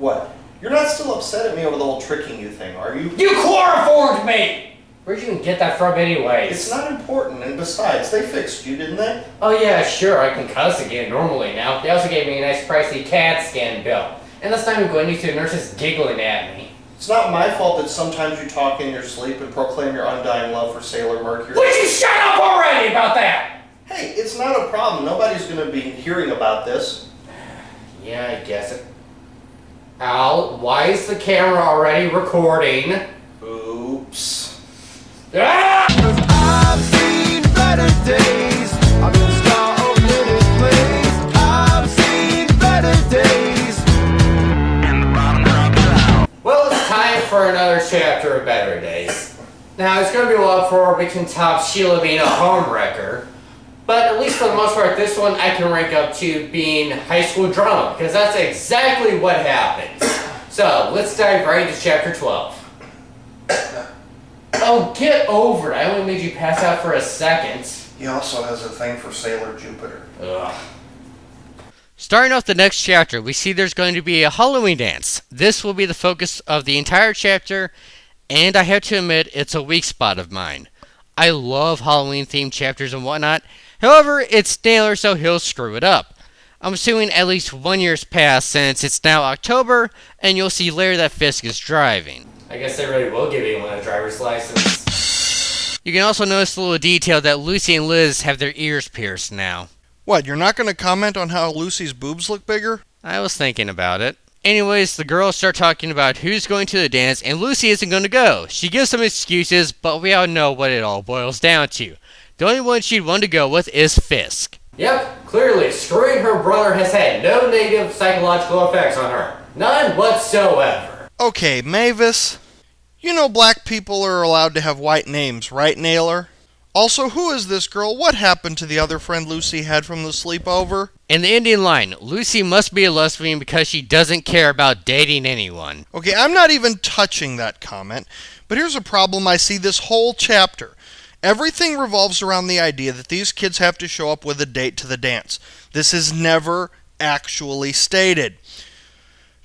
What? You're not still upset at me over the whole tricking you thing, are you? You chloroformed me! Where'd you even get that from anyways? It's not important, and besides, they fixed you, didn't they? Oh yeah, sure, I can cuss again normally now. They also gave me a nice pricey CAT scan bill. And this time I'm going to the nurses giggling at me. It's not my fault that sometimes you talk in your sleep and proclaim your undying love for Sailor Mercury. Would you shut up already about that? Hey, it's not a problem. Nobody's going to be hearing about this. Yeah, I guess it. Al, why is the camera already recording? Oops. Ah! 'Cause I've seen better days. I've been a star of little place. I've seen better days. And the bottom drops out. Well, it's time for another chapter of Better Days. Now, it's going to be a while before we can top Sheila being a homewrecker. But at least for the most part, this one I can rank up to being high school drama, because that's exactly what happens. So, let's dive right into chapter 12. Oh, get over it. I only made you pass out for a second. He also has a thing for Sailor Jupiter. Ugh. Starting off the next chapter, we see there's going to be a Halloween dance. This will be the focus of the entire chapter, and I have to admit, it's a weak spot of mine. I love Halloween-themed chapters and whatnot. However, it's Naylor, so he'll screw it up. I'm assuming at least 1 year's passed since it's now October, and you'll see later that Fisk is driving. I guess they really will give anyone a driver's license. You can also notice the little detail that Lucy and Liz have their ears pierced now. What, you're not going to comment on how Lucy's boobs look bigger? I was thinking about it. Anyways, the girls start talking about who's going to the dance, and Lucy isn't going to go. She gives some excuses, but we all know what it all boils down to. The only one she'd want to go with is Fisk. Yep, clearly, screwing her brother has had no negative psychological effects on her. None whatsoever. Okay, Mavis. You know black people are allowed to have white names, right, Naylor? Also, who is this girl? What happened to the other friend Lucy had from the sleepover? In the ending line, Lucy must be a lesbian because she doesn't care about dating anyone. Okay, I'm not even touching that comment, but here's a problem I see this whole chapter. Everything revolves around the idea that these kids have to show up with a date to the dance. This is never actually stated.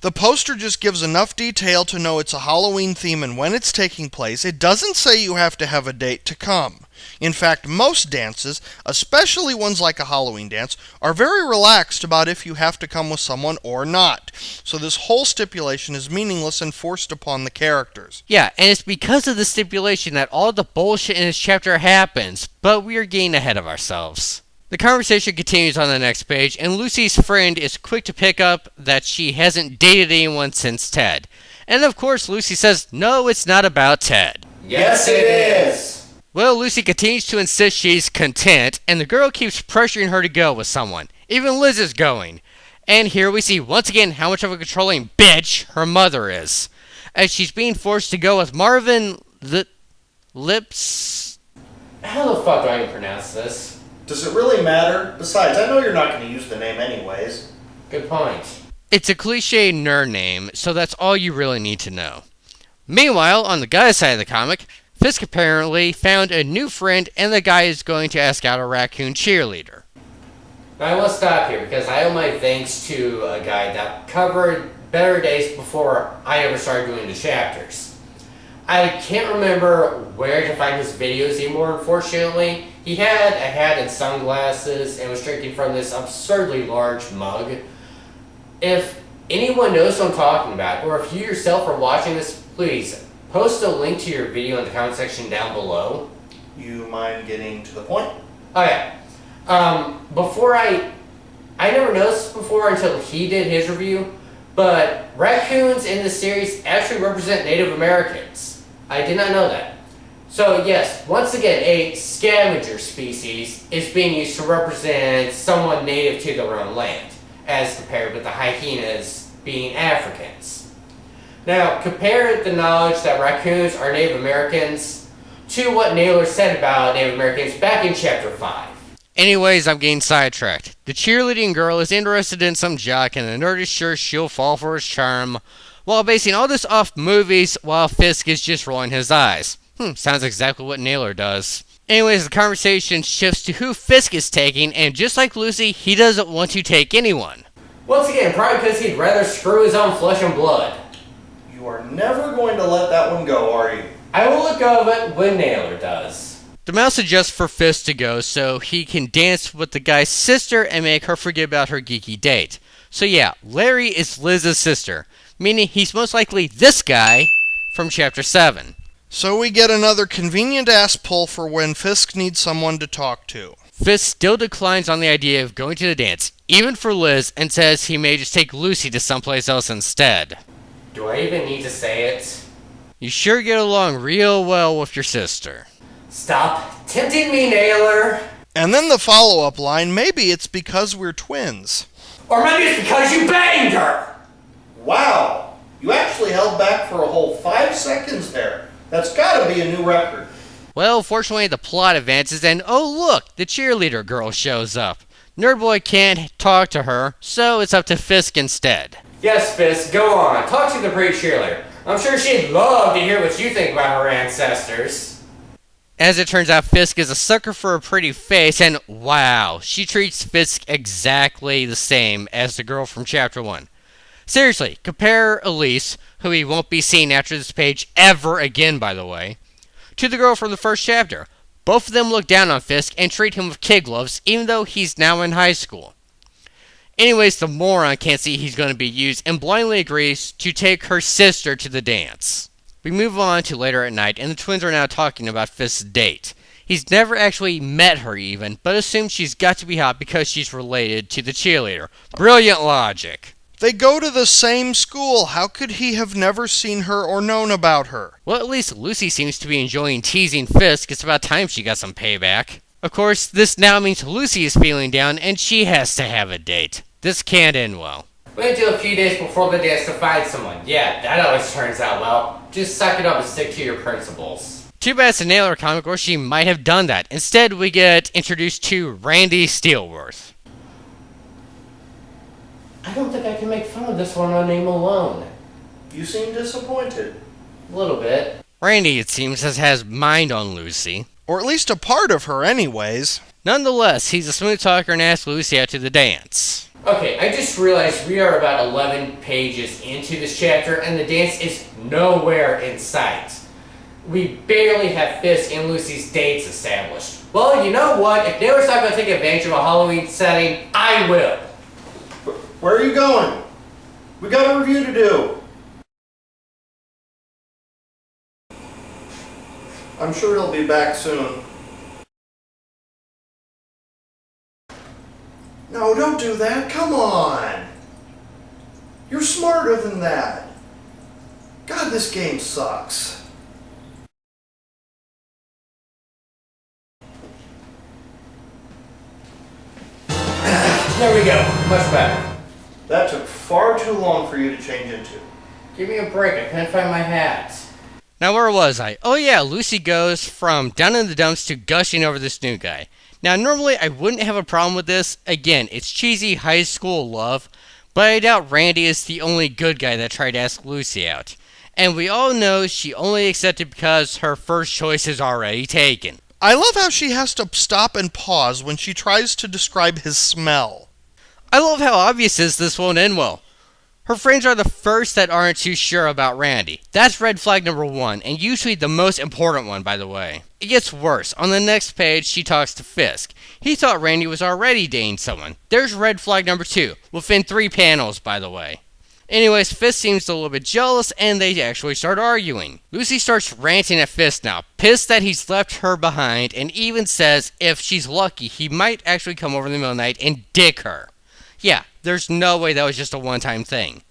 The poster just gives enough detail to know it's a Halloween theme and when it's taking place. It doesn't say you have to have a date to come. In fact, most dances, especially ones like a Halloween dance, are very relaxed about if you have to come with someone or not. So this whole stipulation is meaningless and forced upon the characters. Yeah, and it's because of the stipulation that all the bullshit in this chapter happens, but we are getting ahead of ourselves. The conversation continues on the next page, and Lucy's friend is quick to pick up that she hasn't dated anyone since Ted. And of course, Lucy says, no, it's not about Ted. Yes, it is. Well, Lucy continues to insist she's content, and the girl keeps pressuring her to go with someone. Even Liz is going. And here we see once again how much of a controlling bitch her mother is, as she's being forced to go with Marvin Lips. How the fuck do I even pronounce this? Does it really matter? Besides, I know you're not going to use the name anyways. Good point. It's a cliche nerd name, so that's all you really need to know. Meanwhile, on the guy's side of the comic, Fisk apparently found a new friend, and the guy is going to ask out a raccoon cheerleader. Now I want to stop here because I owe my thanks to a guy that covered Better Days before I ever started doing the chapters. I can't remember where to find his videos anymore, unfortunately. He had a hat and sunglasses and was drinking from this absurdly large mug. If anyone knows what I'm talking about, or if you yourself are watching this, please post a link to your video in the comment section down below. You mind getting to the point? Oh yeah. Before I never noticed before until he did his review, but raccoons in this series actually represent Native Americans. I did not know that. So yes, once again, a scavenger species is being used to represent someone native to their own land, as compared with the hyenas being Africans. Now, compare the knowledge that raccoons are Native Americans to what Naylor said about Native Americans back in chapter 5. Anyways, I'm getting sidetracked. The cheerleading girl is interested in some jock, and the nerd is sure she'll fall for his charm, while basing all this off movies while Fisk is just rolling his eyes. Sounds exactly what Naylor does. Anyways, the conversation shifts to who Fisk is taking, and just like Lucy, he doesn't want to take anyone. Once again, probably because he'd rather screw his own flesh and blood. You are never going to let that one go, are you? I will let go of it when Naylor does. The mouse suggests for Fist to go so he can dance with the guy's sister and make her forget about her geeky date. So yeah, Larry is Liz's sister, meaning he's most likely this guy from Chapter 7. So we get another convenient-ass pull for when Fisk needs someone to talk to. Fist still declines on the idea of going to the dance, even for Liz, and says he may just take Lucy to someplace else instead. Do I even need to say it? You sure get along real well with your sister. Stop tempting me, Naylor! And then the follow-up line, maybe it's because we're twins. Or maybe it's because you banged her! Wow, you actually held back for a whole 5 seconds there. That's gotta be a new record. Well, fortunately the plot advances and oh look, the cheerleader girl shows up. Nerdboy can't talk to her, so it's up to Fisk instead. Yes, Fisk, go on. Talk to the pretty cheerleader. I'm sure she'd love to hear what you think about her ancestors. As it turns out, Fisk is a sucker for a pretty face, and wow, she treats Fisk exactly the same as the girl from Chapter 1. Seriously, compare Elise, who we won't be seeing after this page ever again, by the way, to the girl from the first chapter. Both of them look down on Fisk and treat him with kid gloves, even though he's now in high school. Anyways, the moron can't see he's going to be used and blindly agrees to take her sister to the dance. We move on to later at night, and the twins are now talking about Fisk's date. He's never actually met her even, but assumes she's got to be hot because she's related to the cheerleader. Brilliant logic. They go to the same school. How could he have never seen her or known about her? Well, at least Lucy seems to be enjoying teasing Fisk. It's about time she got some payback. Of course, this now means Lucy is feeling down, and she has to have a date. This can't end well. Wait until a few days before the dance to find someone. Yeah, that always turns out well. Just suck it up and stick to your principles. Too bad it's a Naylor comic where she might have done that. Instead, we get introduced to Randy Steelworth. I don't think I can make fun of this one on name alone. You seem disappointed. A little bit. Randy, it seems, has mind on Lucy. Or at least a part of her anyways. Nonetheless, he's a smooth talker and asks Lucy out to the dance. Okay, I just realized we are about 11 pages into this chapter and the dance is nowhere in sight. We barely have Fisk and Lucy's dates established. Well, you know what? If Naylor's not going to take advantage of a Halloween setting, I will. Where are you going? We got a review to do. I'm sure he'll be back soon. No, don't do that. Come on. You're smarter than that. God, this game sucks. There we go. Much better. That took far too long for you to change into. Give me a break. I can't find my hat. Now, where was I? Oh yeah, Lucy goes from down in the dumps to gushing over this new guy. Now, normally I wouldn't have a problem with this. Again, it's cheesy high school love, but I doubt Randy is the only good guy that tried to ask Lucy out. And we all know she only accepted because her first choice is already taken. I love how she has to stop and pause when she tries to describe his smell. I love how obvious is this won't end well. Her friends are the first that aren't too sure about Randy. That's red flag number 1, and usually the most important one, by the way. It gets worse. On the next page, she talks to Fisk. He thought Randy was already dating someone. There's red flag number 2, within 3 panels, by the way. Anyways, Fisk seems a little bit jealous, and they actually start arguing. Lucy starts ranting at Fisk now, pissed that he's left her behind, and even says if she's lucky, he might actually come over in the middle of the night and dick her. Yeah, there's no way that was just a one-time thing.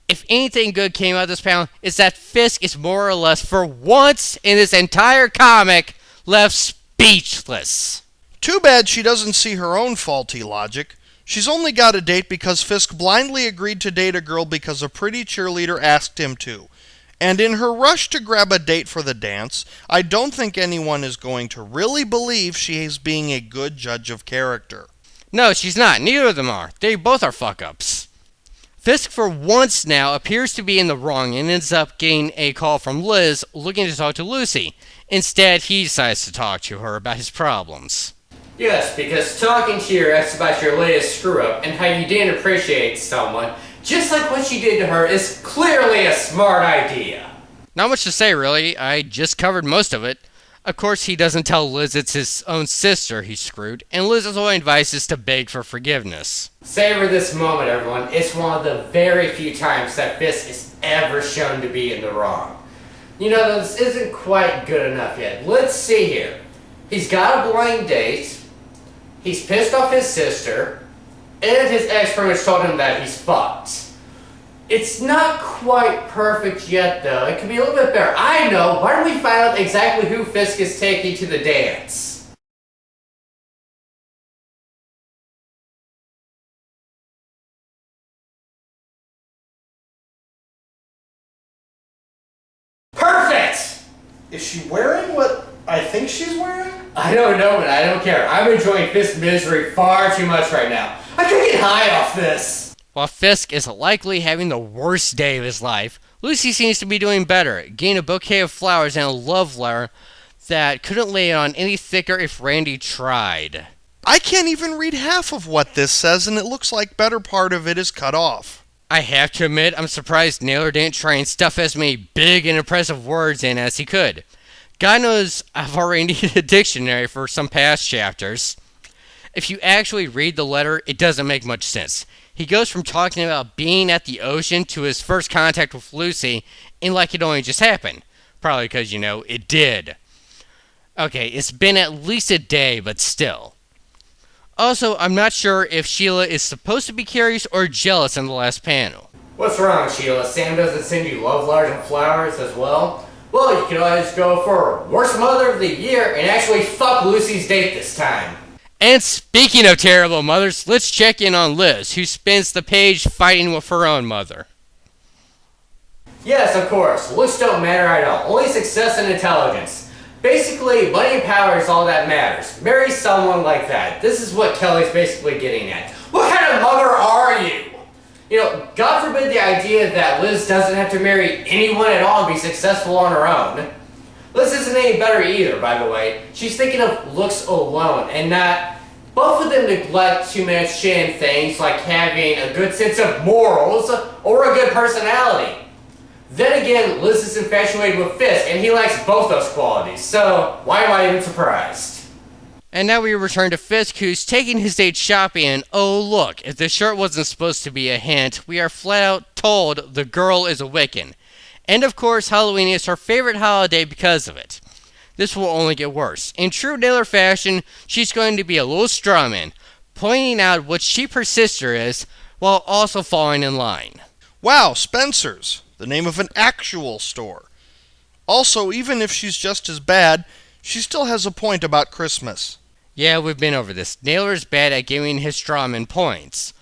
If anything good came out of this panel, it's that Fisk is more or less, for once in this entire comic, left speechless. Too bad she doesn't see her own faulty logic. She's only got a date because Fisk blindly agreed to date a girl because a pretty cheerleader asked him to. And in her rush to grab a date for the dance, I don't think anyone is going to really believe she is being a good judge of character. No, she's not. Neither of them are. They both are fuck-ups. Fisk, for once now, appears to be in the wrong and ends up getting a call from Liz looking to talk to Lucy. Instead, he decides to talk to her about his problems. Yes, because talking to your ex about your latest screw-up and how you didn't appreciate someone, just like what you did to her, is clearly a smart idea. Not much to say, really. I just covered most of it. Of course, he doesn't tell Liz it's his own sister he screwed, and Liz's only advice is to beg for forgiveness. Savor this moment, everyone. It's one of the very few times that Fisk is ever shown to be in the wrong. You know, this isn't quite good enough yet. Let's see here. He's got a blind date, he's pissed off his sister, and his ex pretty much told him that he's fucked. It's not quite perfect yet, though. It could be a little bit better. I know. Why don't we find out exactly who Fisk is taking to the dance? Perfect! Is she wearing what I think she's wearing? I don't know, but I don't care. I'm enjoying Fisk's misery far too much right now. I could get high off this. While Fisk is likely having the worst day of his life, Lucy seems to be doing better, getting a bouquet of flowers and a love letter that couldn't lay it on any thicker if Randy tried. I can't even read half of what this says, and it looks like better part of it is cut off. I have to admit, I'm surprised Naylor didn't try and stuff as many big and impressive words in as he could. God knows I've already needed a dictionary for some past chapters. If you actually read the letter, it doesn't make much sense. He goes from talking about being at the ocean to his first contact with Lucy, and like it only just happened. Probably because, it did. Okay, it's been at least a day, but still. Also, I'm not sure if Sheila is supposed to be curious or jealous in the last panel. What's wrong, Sheila? Sam doesn't send you love letters and flowers as well? Well, you could always go for Worst Mother of the Year and actually fuck Lucy's date this time. And speaking of terrible mothers, let's check in on Liz, who spends the page fighting with her own mother. Yes, of course. Looks don't matter at all. Only success and intelligence. Basically, money and power is all that matters. Marry someone like that. This is what Kelly's basically getting at. What kind of mother are you? God forbid the idea that Liz doesn't have to marry anyone at all and be successful on her own. Liz isn't any better either, by the way. She's thinking of looks alone, and not both of them neglect too much in things like having a good sense of morals or a good personality. Then again, Liz is infatuated with Fisk, and he likes both those qualities, so why am I even surprised? And now we return to Fisk, who's taking his date shopping, and oh look, if the shirt wasn't supposed to be a hint, we are flat out told the girl is a Wiccan. And of course, Halloween is her favorite holiday because of it. This will only get worse. In true Naylor fashion, she's going to be a little strawman, pointing out what cheap her sister is, while also falling in line. Wow, Spencer's, the name of an actual store. Also, even if she's just as bad, she still has a point about Christmas. Yeah, we've been over this. Naylor's bad at giving his strawman points.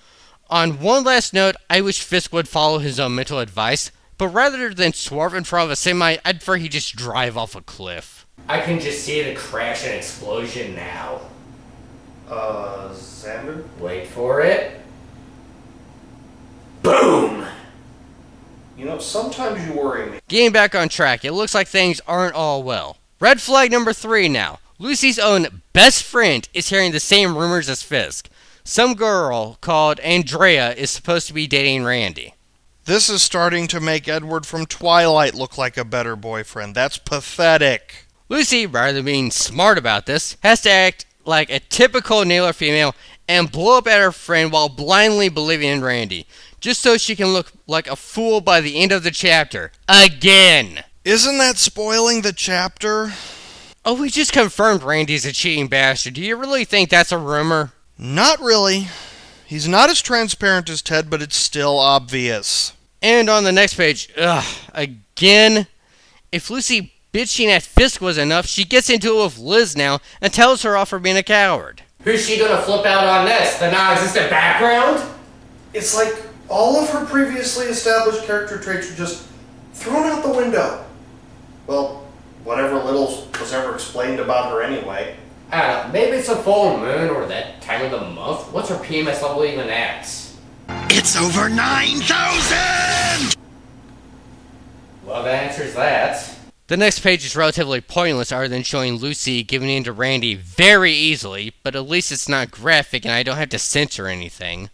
On one last note, I wish Fisk would follow his own mental advice, but rather than swerve in front of a semi, I'd prefer he just drive off a cliff. I can just see the crash and explosion now. Xander? Wait for it. Boom! Sometimes you worry me. Getting back on track, it looks like things aren't all well. Red flag number 3 now. Lucy's own best friend is hearing the same rumors as Fisk. Some girl called Andrea is supposed to be dating Randy. This is starting to make Edward from Twilight look like a better boyfriend. That's pathetic. Lucy, rather than being smart about this, has to act like a typical Naylor female and blow up at her friend while blindly believing in Randy, just so she can look like a fool by the end of the chapter. Again! Isn't that spoiling the chapter? Oh, we just confirmed Randy's a cheating bastard. Do you really think that's a rumor? Not really. He's not as transparent as Ted, but it's still obvious. And on the next page, again, if Lucy bitching at Fisk was enough, she gets into it with Liz now and tells her off for being a coward. Who's she gonna flip out on this? The non-existent background? It's like all of her previously established character traits are just thrown out the window. Well, whatever little was ever explained about her anyway. I don't know, maybe it's a full moon or that time of the month. What's her PMS level even at? It's over 9,000! Well, that answers that. The next page is relatively pointless other than showing Lucy giving in to Randy very easily, but at least it's not graphic and I don't have to censor anything.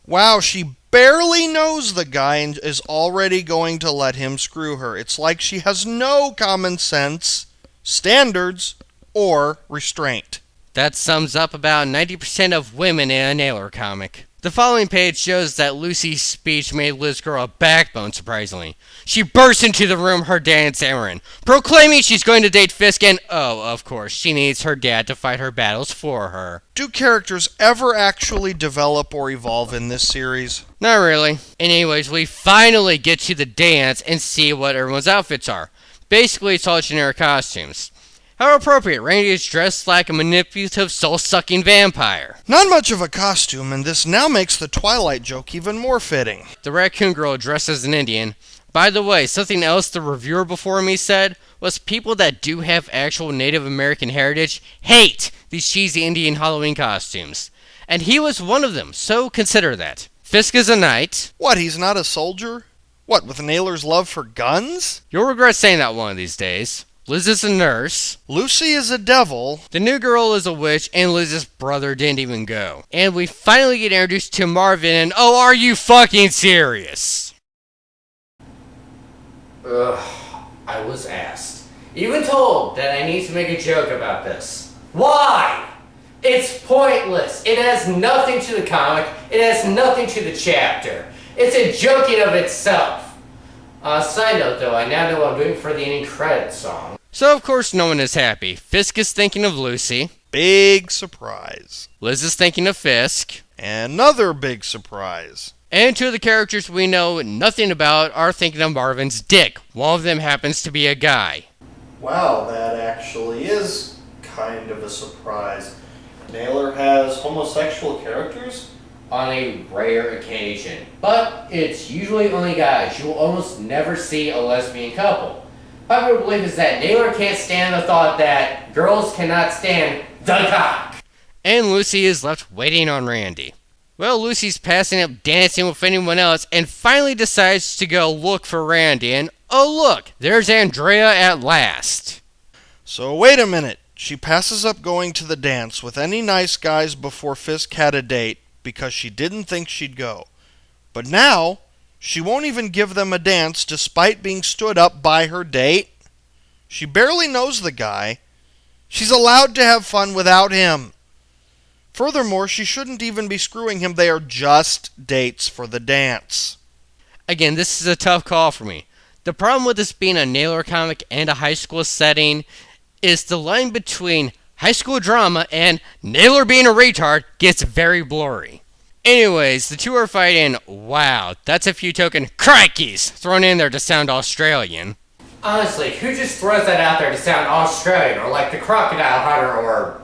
Wow, she barely knows the guy and is already going to let him screw her. It's like she has no common sense, standards, or restraint. That sums up about 90% of women in a Naylor comic. The following page shows that Lucy's speech made Liz grow a backbone, surprisingly. She bursts into the room her dad stammering, proclaiming she's going to date Fisk and, oh, of course, she needs her dad to fight her battles for her. Do characters ever actually develop or evolve in this series? Not really. Anyways, we finally get to the dance and see what everyone's outfits are. Basically, it's all generic costumes. How appropriate, Randy is dressed like a manipulative, soul-sucking vampire. Not much of a costume, and this now makes the Twilight joke even more fitting. The raccoon girl dressed as an Indian. By the way, something else the reviewer before me said was people that do have actual Native American heritage hate these cheesy Indian Halloween costumes. And he was one of them, so consider that. Fisk is a knight. What, he's not a soldier? What, with Naylor's love for guns? You'll regret saying that one of these days. Liz is a nurse. Lucy is a devil. The new girl is a witch, and Liz's brother didn't even go. And we finally get introduced to Marvin, and oh, are you fucking serious? I was asked, even told that I need to make a joke about this. Why? It's pointless. It has nothing to the comic. It has nothing to the chapter. It's a joke in of itself. Side note though, I now know what I'm doing for the ending credits song. So of course no one is happy. Fisk is thinking of Lucy. Big surprise. Liz is thinking of Fisk. Another big surprise. And two of the characters we know nothing about are thinking of Marvin's dick. One of them happens to be a guy. Wow, that actually is kind of a surprise. Naylor has homosexual characters? On a rare occasion. But it's usually only guys. You will almost never see a lesbian couple. Popular belief is that Naylor can't stand the thought that girls cannot stand the cock. And Lucy is left waiting on Randy. Well, Lucy's passing up dancing with anyone else and finally decides to go look for Randy. And oh look, there's Andrea at last. So wait a minute. She passes up going to the dance with any nice guys before Fisk had a date because she didn't think she'd go. But now, she won't even give them a dance despite being stood up by her date. She barely knows the guy. She's allowed to have fun without him. Furthermore, she shouldn't even be screwing him. They are just dates for the dance. Again, this is a tough call for me. The problem with this being a Naylor comic and a high school setting is the line between high school drama and Naylor being a retard gets very blurry. Anyways, the two are fighting. Wow, that's a few token crikeys thrown in there to sound Australian. Honestly, who just throws that out there to sound Australian or like the Crocodile Hunter or...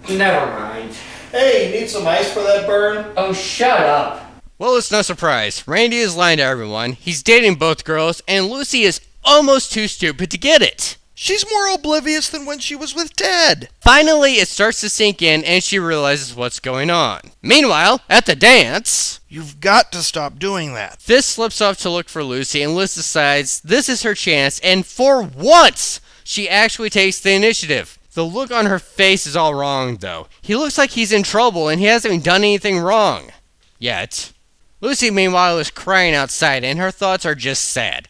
Never mind. Hey, you need some ice for that burn? Oh, shut up. Well, it's no surprise. Randy is lying to everyone. He's dating both girls, and Lucy is almost too stupid to get it. She's more oblivious than when she was with Ted. Finally, it starts to sink in, and she realizes what's going on. Meanwhile, at the dance... You've got to stop doing that. Fisk slips off to look for Lucy, and Liz decides this is her chance, and for once, she actually takes the initiative. The look on her face is all wrong, though. He looks like he's in trouble, and he hasn't even done anything wrong. Yet. Lucy, meanwhile, is crying outside, and her thoughts are just sad.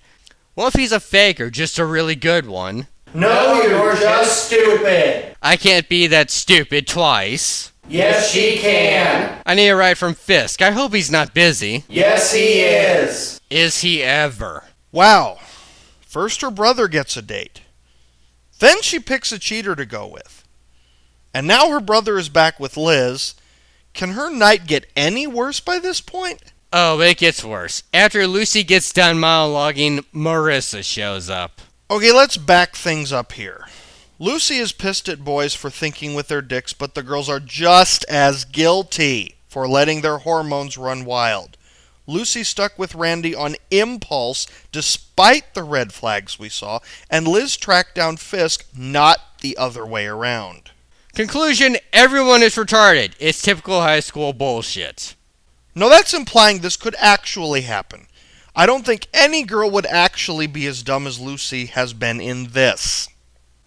What if he's a fake or just a really good one? No, you're just stupid. I can't be that stupid twice. Yes, she can. I need a ride from Fisk. I hope he's not busy. Yes, he is. Is he ever? Wow. First her brother gets a date. Then she picks a cheater to go with. And now her brother is back with Liz. Can her night get any worse by this point? Oh, it gets worse. After Lucy gets done monologuing, Marissa shows up. Okay, let's back things up here. Lucy is pissed at boys for thinking with their dicks, but the girls are just as guilty for letting their hormones run wild. Lucy stuck with Randy on impulse despite the red flags we saw, and Liz tracked down Fisk, not the other way around. Conclusion, everyone is retarded. It's typical high school bullshit. No, that's implying this could actually happen. I don't think any girl would actually be as dumb as Lucy has been in this.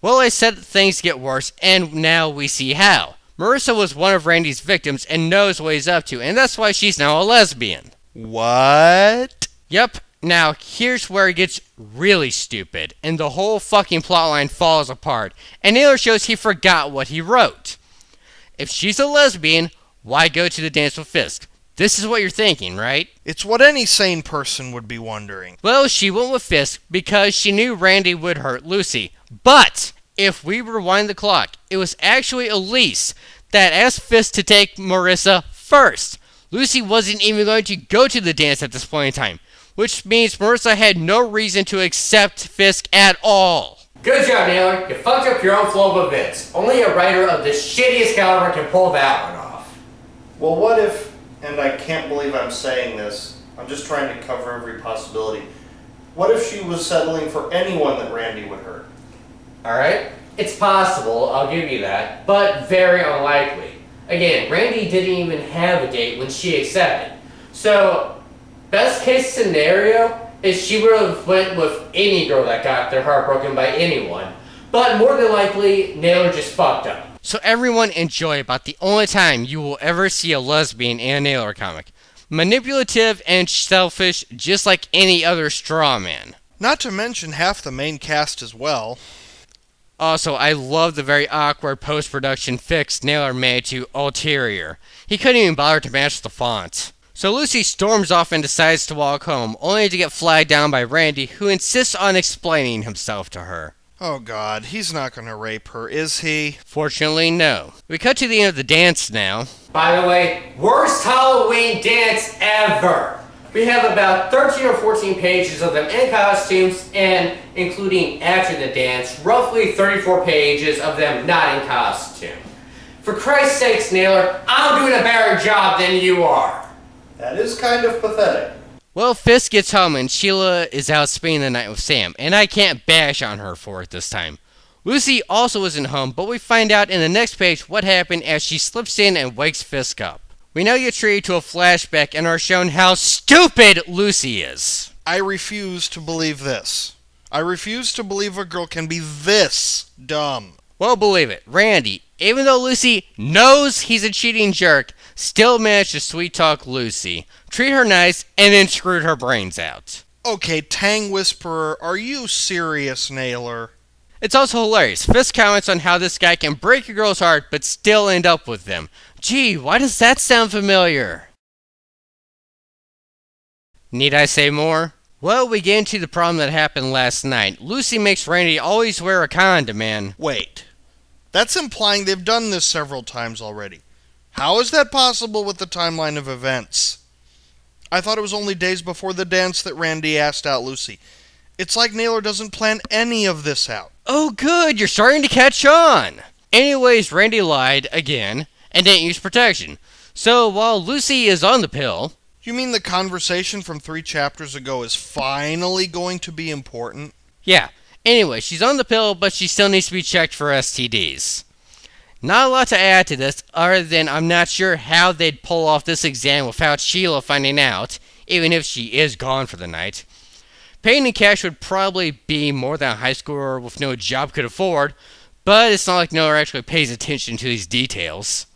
Well, I said that things get worse, and now we see how. Marissa was one of Randy's victims and knows what he's up to, and that's why she's now a lesbian. What? Yep. Now, here's where it gets really stupid, and the whole fucking plotline falls apart, and Naylor shows he forgot what he wrote. If she's a lesbian, why go to the dance with Fisk? This is what you're thinking, right? It's what any sane person would be wondering. Well, she went with Fisk because she knew Randy would hurt Lucy. But if we rewind the clock, it was actually Elise that asked Fisk to take Marissa first. Lucy wasn't even going to go to the dance at this point in time, which means Marissa had no reason to accept Fisk at all. Good job, Naylor. You fucked up your own flow of events. Only a writer of the shittiest caliber can pull that one off. Well, what if, and I can't believe I'm saying this, I'm just trying to cover every possibility. What if she was settling for anyone that Randy would hurt? Alright? It's possible, I'll give you that, but very unlikely. Again, Randy didn't even have a date when she accepted. So, best case scenario is she would have went with any girl that got their heart broken by anyone. But more than likely, Naylor just fucked up. So everyone enjoy about the only time you will ever see a lesbian in a Naylor comic. Manipulative and selfish, just like any other straw man. Not to mention half the main cast as well. Also, I love the very awkward post-production fix Naylor made to Ulterior. He couldn't even bother to match the font. So Lucy storms off and decides to walk home, only to get flagged down by Randy, who insists on explaining himself to her. Oh god, he's not gonna rape her, is he? Fortunately, no. We cut to the end of the dance now. By the way, worst Halloween dance ever! We have about 13 or 14 pages of them in costumes, and including after the dance, roughly 34 pages of them not in costume. For Christ's sakes, Naylor, I'm doing a better job than you are. That is kind of pathetic. Well, Fisk gets home and Sheila is out spending the night with Sam, and I can't bash on her for it this time. Lucy also isn't home, but we find out in the next page what happened as she slips in and wakes Fisk up. We now get treated to a flashback and are shown how stupid Lucy is. I refuse to believe this. I refuse to believe a girl can be this dumb. Well, believe it, Randy, even though Lucy knows he's a cheating jerk, still managed to sweet-talk Lucy, treat her nice, and then screwed her brains out. Okay, Tang Whisperer, are you serious, Naylor? It's also hilarious. Fisk comments on how this guy can break a girl's heart but still end up with them. Gee, why does that sound familiar? Need I say more? Well, we get into the problem that happened last night. Lucy makes Randy always wear a condom, man. Wait. That's implying they've done this several times already. How is that possible with the timeline of events? I thought it was only days before the dance that Randy asked out Lucy. It's like Naylor doesn't plan any of this out. Oh good, you're starting to catch on! Anyways, Randy lied again and didn't use protection. So while Lucy is on the pill... You mean the conversation from 3 chapters ago is finally going to be important? Yeah. Anyway, she's on the pill, but she still needs to be checked for STDs. Not a lot to add to this, other than I'm not sure how they'd pull off this exam without Sheila finding out, even if she is gone for the night. Paying in cash would probably be more than a high schooler with no job could afford, but it's not like Naylor actually pays attention to these details.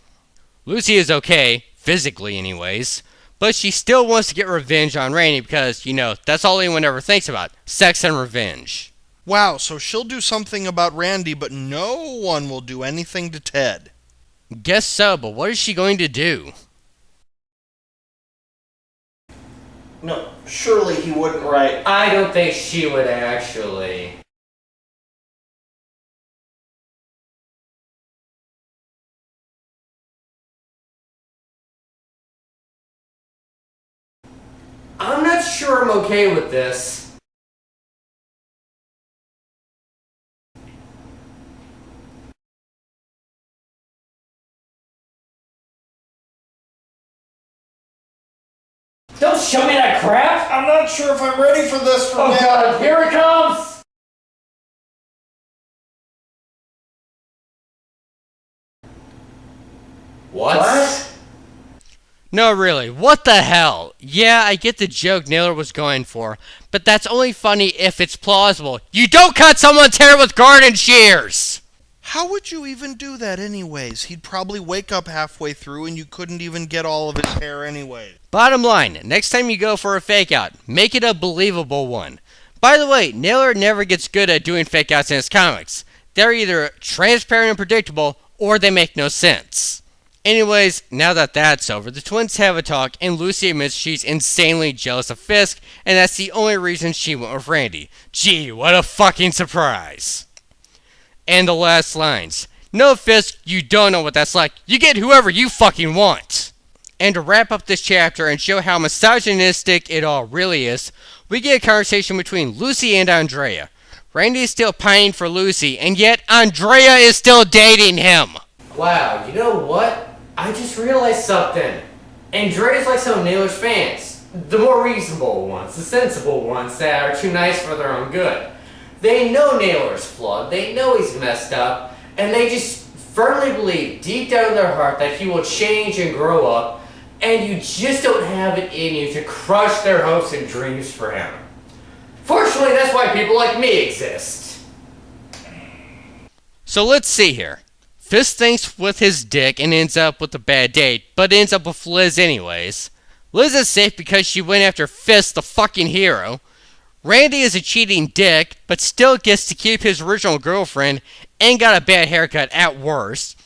Lucy is okay, physically anyways, but she still wants to get revenge on Randy because, you know, that's all anyone ever thinks about, sex and revenge. Wow, so she'll do something about Randy, but no one will do anything to Ted. Guess so, but what is she going to do? No, surely he wouldn't write. I don't think she would actually. I'm not sure I'm okay with this. Don't show me that crap! I'm not sure if I'm ready for this from Oh now. god, here it comes! What? No, really, what the hell? Yeah, I get the joke Naylor was going for, but that's only funny if it's plausible. You don't cut someone's hair with garden shears! How would you even do that anyways? He'd probably wake up halfway through and you couldn't even get all of his hair anyway. Bottom line, next time you go for a fake out, make it a believable one. By the way, Naylor never gets good at doing fake outs in his comics. They're either transparent and predictable, or they make no sense. Anyways, now that that's over, the twins have a talk, and Lucy admits she's insanely jealous of Fisk, and that's the only reason she went with Randy. Gee, what a fucking surprise. And the last lines. No, Fisk, you don't know what that's like. You get whoever you fucking want. And to wrap up this chapter and show how misogynistic it all really is, we get a conversation between Lucy and Andrea. Randy is still pining for Lucy, and yet Andrea is still dating him. Wow, you know what? I just realized something. Andrea's like some of Naylor's fans. The more reasonable ones, the sensible ones that are too nice for their own good. They know Naylor's flawed, they know he's messed up, and they just firmly believe deep down in their heart that he will change and grow up, and you just don't have it in you to crush their hopes and dreams for him. Fortunately, that's why people like me exist. So let's see here. Fisk thinks with his dick and ends up with a bad date, but ends up with Liz anyways. Liz is safe because she went after Fisk, the fucking hero. Randy is a cheating dick, but still gets to keep his original girlfriend and got a bad haircut at worst.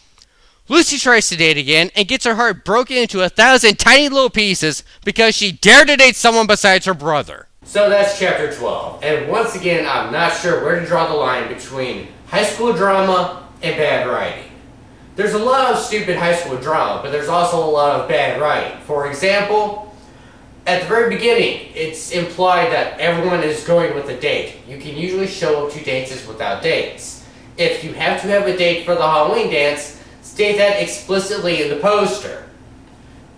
Lucy tries to date again and gets her heart broken into 1,000 tiny little pieces because she dared to date someone besides her brother. So that's chapter 12, and once again, I'm not sure where to draw the line between high school drama and bad writing. There's a lot of stupid high school drama, but there's also a lot of bad writing. For example, at the very beginning, it's implied that everyone is going with a date. You can usually show up to dances without dates. If you have to have a date for the Halloween dance, state that explicitly in the poster.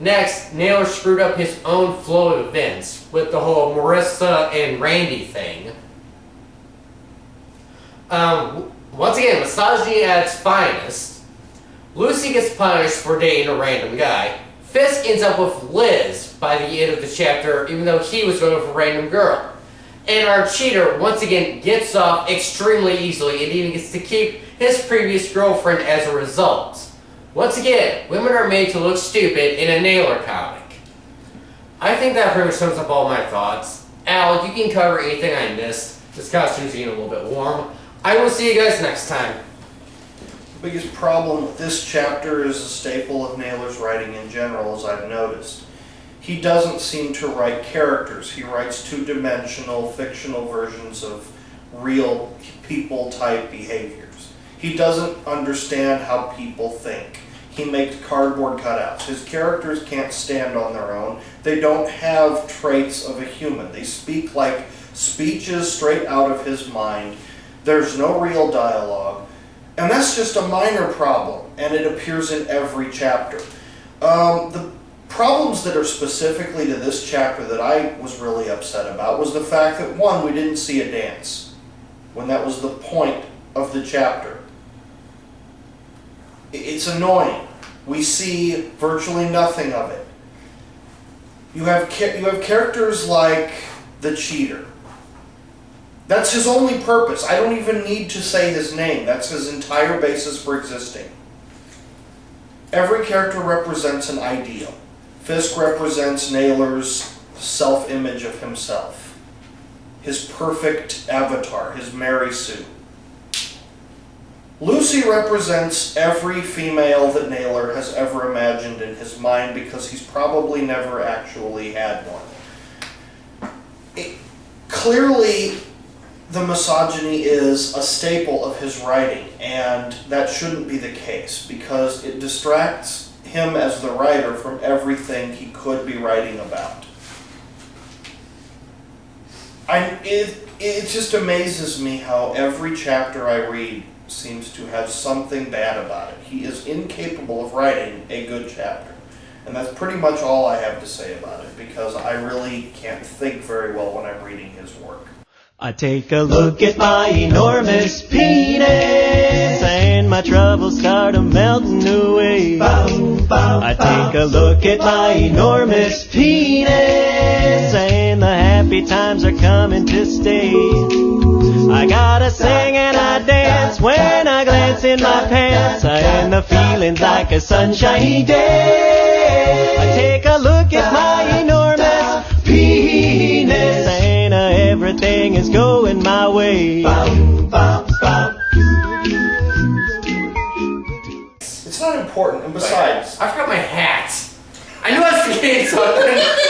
Next, Naylor screwed up his own flow of events with the whole Marissa and Randy thing. Once again, misogyny at its finest. Lucy gets punished for dating a random guy. Fisk ends up with Liz by the end of the chapter, even though he was going with a random girl. And our cheater, once again, gets off extremely easily and even gets to keep his previous girlfriend as a result. Once again, women are made to look stupid in a Naylor comic. I think that pretty much sums up all my thoughts. Al, you can cover anything I missed. This costume's getting a little bit warm. I will see you guys next time. The biggest problem with this chapter is a staple of Naylor's writing in general, as I've noticed. He doesn't seem to write characters. He writes two-dimensional, fictional versions of real people-type behaviors. He doesn't understand how people think. He makes cardboard cutouts. His characters can't stand on their own. They don't have traits of a human. They speak like speeches straight out of his mind. There's no real dialogue. And that's just a minor problem, and it appears in every chapter. The problems that are specifically to this chapter that I was really upset about was the fact that, one, we didn't see a dance, when that was the point of the chapter. It's annoying. We see virtually nothing of it. You have characters like the cheater. That's his only purpose. I don't even need to say his name. That's his entire basis for existing. Every character represents an ideal. Fisk represents Naylor's self-image of himself. His perfect avatar, his Mary Sue. Lucy represents every female that Naylor has ever imagined in his mind because he's probably never actually had one. Clearly, the misogyny is a staple of his writing, and that shouldn't be the case because it distracts him as the writer from everything he could be writing about. It just amazes me how every chapter I read seems to have something bad about it. He is incapable of writing a good chapter. And that's pretty much all I have to say about it because I really can't think very well when I'm reading his work. I take a look at my enormous penis and my troubles start melting away. I take a look at my enormous penis, and the happy times are coming to stay. I gotta sing and I dance when I glance in my pants, and the feeling's like a sunshiny day. I take a look at my enormous penis, and everything is going my way. It's not important, and besides, I forgot my hat. I knew I was forgetting something.